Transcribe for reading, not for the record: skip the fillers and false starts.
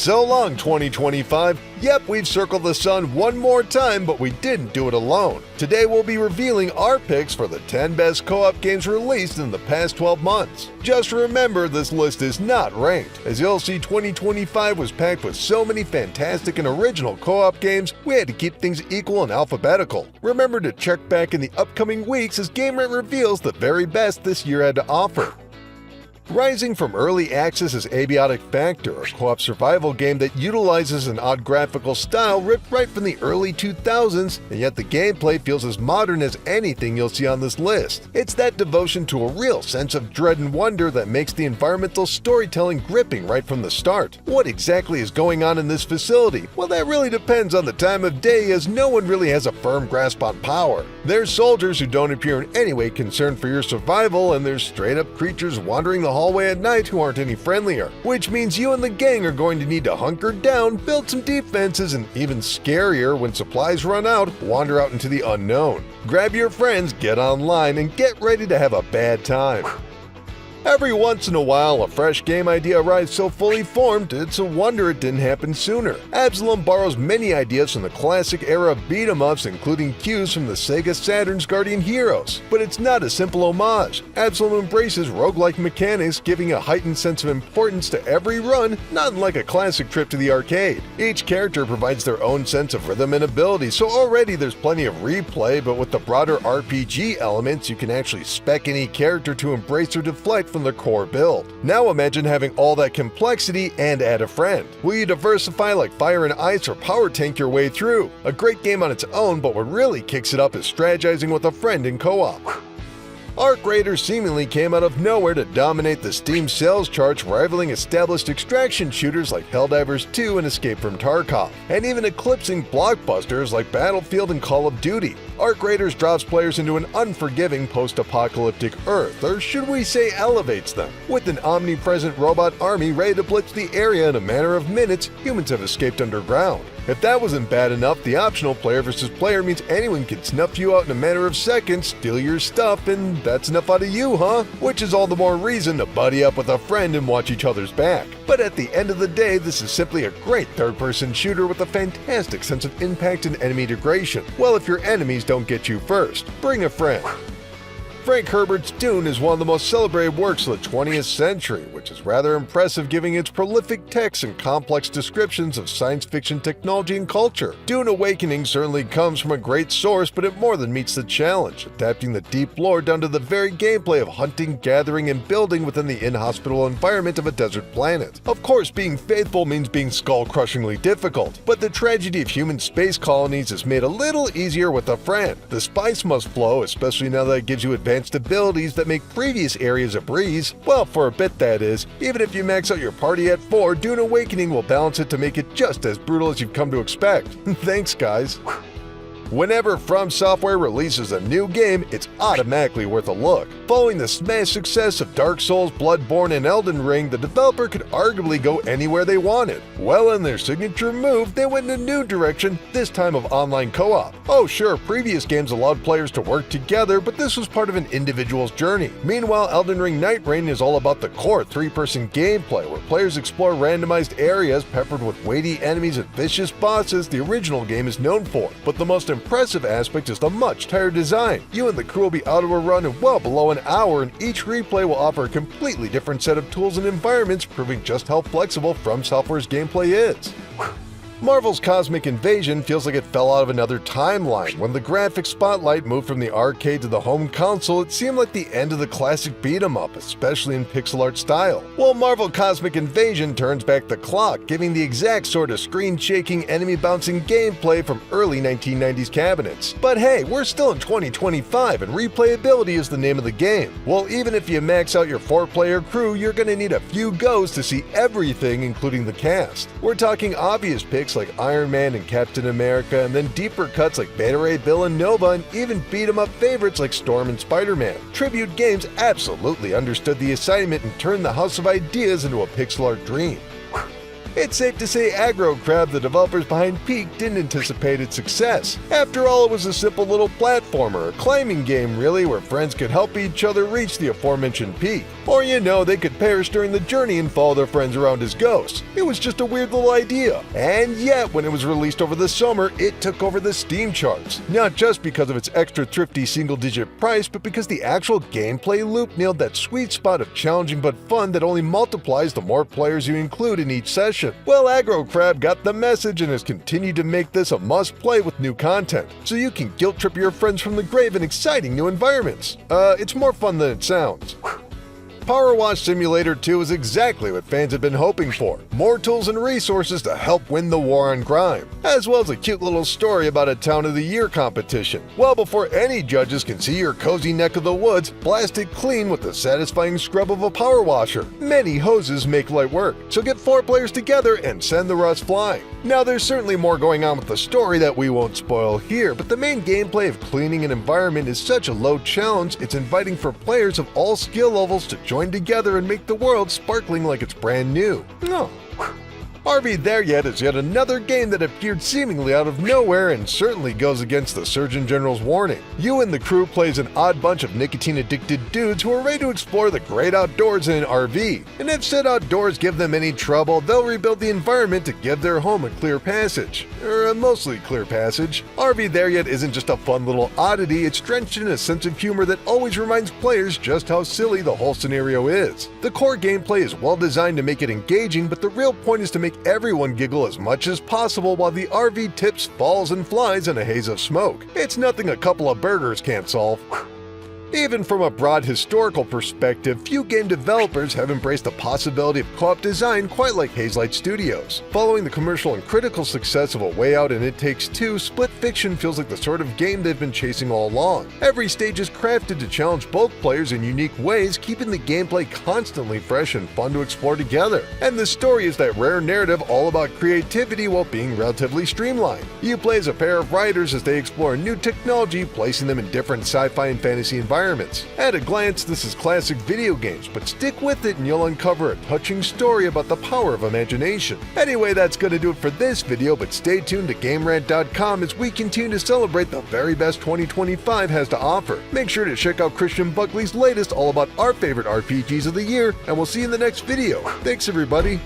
So long, 2025. Yep, we've circled the sun one more time, but we didn't do it alone. Today we'll be revealing our picks for the 10 best co-op games released in the past 12 months. Just remember, this list is not ranked. As you'll see, 2025 was packed with so many fantastic and original co-op games, we had to keep things equal and alphabetical. Remember to check back in the upcoming weeks as GameRant reveals the very best this year had to offer. Rising from early access is Abiotic Factor, a co-op survival game that utilizes an odd graphical style ripped right from the early 2000s, and yet the gameplay feels as modern as anything you'll see on this list. It's that devotion to a real sense of dread and wonder that makes the environmental storytelling gripping right from the start. What exactly is going on in this facility? Well, that really depends on the time of day, as no one really has a firm grasp on power. There's soldiers who don't appear in any way concerned for your survival, and there's straight-up creatures wandering the hallway at night who aren't any friendlier, which means you and the gang are going to need to hunker down, build some defenses, and even scarier, when supplies run out, wander out into the unknown. Grab your friends, get online, and get ready to have a bad time. Every once in a while, a fresh game idea arrives so fully formed, it's a wonder it didn't happen sooner. Absalom borrows many ideas from the classic era of beat-em-ups, including cues from the Sega Saturn's Guardian Heroes. But it's not a simple homage. Absalom embraces roguelike mechanics, giving a heightened sense of importance to every run, not unlike a classic trip to the arcade. Each character provides their own sense of rhythm and ability, so already there's plenty of replay, but with the broader RPG elements, you can actually spec any character to embrace or deflect from their core build. Now imagine having all that complexity and add a friend. Will you diversify like Fire and Ice or Power Tank your way through? A great game on its own, but what really kicks it up is strategizing with a friend in co-op. Arc Raiders seemingly came out of nowhere to dominate the Steam sales charts, rivaling established extraction shooters like Helldivers 2 and Escape from Tarkov, and even eclipsing blockbusters like Battlefield and Call of Duty. Arc Raiders drops players into an unforgiving post-apocalyptic Earth, or should we say elevates them. With an omnipresent robot army ready to blitz the area in a matter of minutes, humans have escaped underground. If that wasn't bad enough, the optional player versus player means anyone can snuff you out in a matter of seconds, steal your stuff, and that's enough out of you, huh? Which is all the more reason to buddy up with a friend and watch each other's back. But at the end of the day, this is simply a great third-person shooter with a fantastic sense of impact and enemy degradation. Well, if your enemies don't get you first, bring a friend. Frank Herbert's Dune is one of the most celebrated works of the 20th century, which is rather impressive given its prolific text and complex descriptions of science fiction technology and culture. Dune Awakening certainly comes from a great source, but it more than meets the challenge, adapting the deep lore down to the very gameplay of hunting, gathering, and building within the inhospitable environment of a desert planet. Of course, being faithful means being skull-crushingly difficult, but the tragedy of human space colonies is made a little easier with a friend. The spice must flow, especially now that it gives you advanced abilities that make previous areas a breeze. Well, for a bit that is. Even if you max out your party at 4, Dune Awakening will balance it to make it just as brutal as you've come to expect. Thanks, guys. Whenever From Software releases a new game, it's automatically worth a look. Following the smash success of Dark Souls, Bloodborne, and Elden Ring, the developer could arguably go anywhere they wanted. Well, in their signature move, they went in a new direction, this time of online co-op. Oh sure, previous games allowed players to work together, but this was part of an individual's journey. Meanwhile, Elden Ring Night Reign is all about the core 3-person gameplay, where players explore randomized areas peppered with weighty enemies and vicious bosses the original game is known for. But the most impressive aspect is the much tighter design. You and the crew will be out of a run in well below an hour, and each replay will offer a completely different set of tools and environments, proving just how flexible From Software's gameplay is. Marvel's Cosmic Invasion feels like it fell out of another timeline. When the graphic spotlight moved from the arcade to the home console, it seemed like the end of the classic beat-em-up, especially in pixel art style. Well, Marvel Cosmic Invasion turns back the clock, giving the exact sort of screen-shaking, enemy-bouncing gameplay from early 1990s cabinets. But hey, we're still in 2025, and replayability is the name of the game. Well, even if you max out your 4-player crew, you're gonna need a few goes to see everything, including the cast. We're talking obvious picks like Iron Man and Captain America, and then deeper cuts like Beta Ray Bill and Nova, and even beat-em-up favorites like Storm and Spider-Man. Tribute Games absolutely understood the assignment and turned the House of Ideas into a pixel art dream. It's safe to say Aggro Crab, the developers behind Peak, didn't anticipate its success. After all, it was a simple little platformer, a climbing game really, where friends could help each other reach the aforementioned peak. Or they could perish during the journey and follow their friends around as ghosts. It was just a weird little idea. And yet, when it was released over the summer, it took over the Steam charts. Not just because of its extra thrifty single-digit price, but because the actual gameplay loop nailed that sweet spot of challenging but fun that only multiplies the more players you include in each session. Well, Aggro Crab got the message and has continued to make this a must-play with new content, so you can guilt-trip your friends from the grave in exciting new environments. It's more fun than it sounds. Power Wash Simulator 2 is exactly what fans have been hoping for. More tools and resources to help win the war on crime, as well as a cute little story about a Town of the Year competition. Well, before any judges can see your cozy neck of the woods, blast it clean with the satisfying scrub of a power washer. Many hoses make light work, so get 4 players together and send the rust flying. Now, there's certainly more going on with the story that we won't spoil here, but the main gameplay of cleaning an environment is such a low challenge, it's inviting for players of all skill levels to join together and make the world sparkling like it's brand new. RV There Yet is yet another game that appeared seemingly out of nowhere and certainly goes against the Surgeon General's warning. You and the crew plays an odd bunch of nicotine-addicted dudes who are ready to explore the great outdoors in an RV. And if said outdoors give them any trouble, they'll rebuild the environment to give their home a clear passage. Or a mostly clear passage. RV There Yet isn't just a fun little oddity, it's drenched in a sense of humor that always reminds players just how silly the whole scenario is. The core gameplay is well designed to make it engaging, but the real point is to make everyone giggle as much as possible while the RV tips, falls, and flies in a haze of smoke. It's nothing a couple of burgers can't solve. Even from a broad historical perspective, few game developers have embraced the possibility of co-op design quite like Hazelight Studios. Following the commercial and critical success of A Way Out and It Takes Two, Split Fiction feels like the sort of game they've been chasing all along. Every stage is crafted to challenge both players in unique ways, keeping the gameplay constantly fresh and fun to explore together. And the story is that rare narrative all about creativity while being relatively streamlined. You play as a pair of writers as they explore new technology, placing them in different sci-fi and fantasy environments. At a glance, this is classic video games, but stick with it and you'll uncover a touching story about the power of imagination. Anyway, that's going to do it for this video, but stay tuned to GameRant.com as we continue to celebrate the very best 2025 has to offer. Make sure to check out Christian Buckley's latest all about our favorite RPGs of the year, and we'll see you in the next video. Thanks everybody!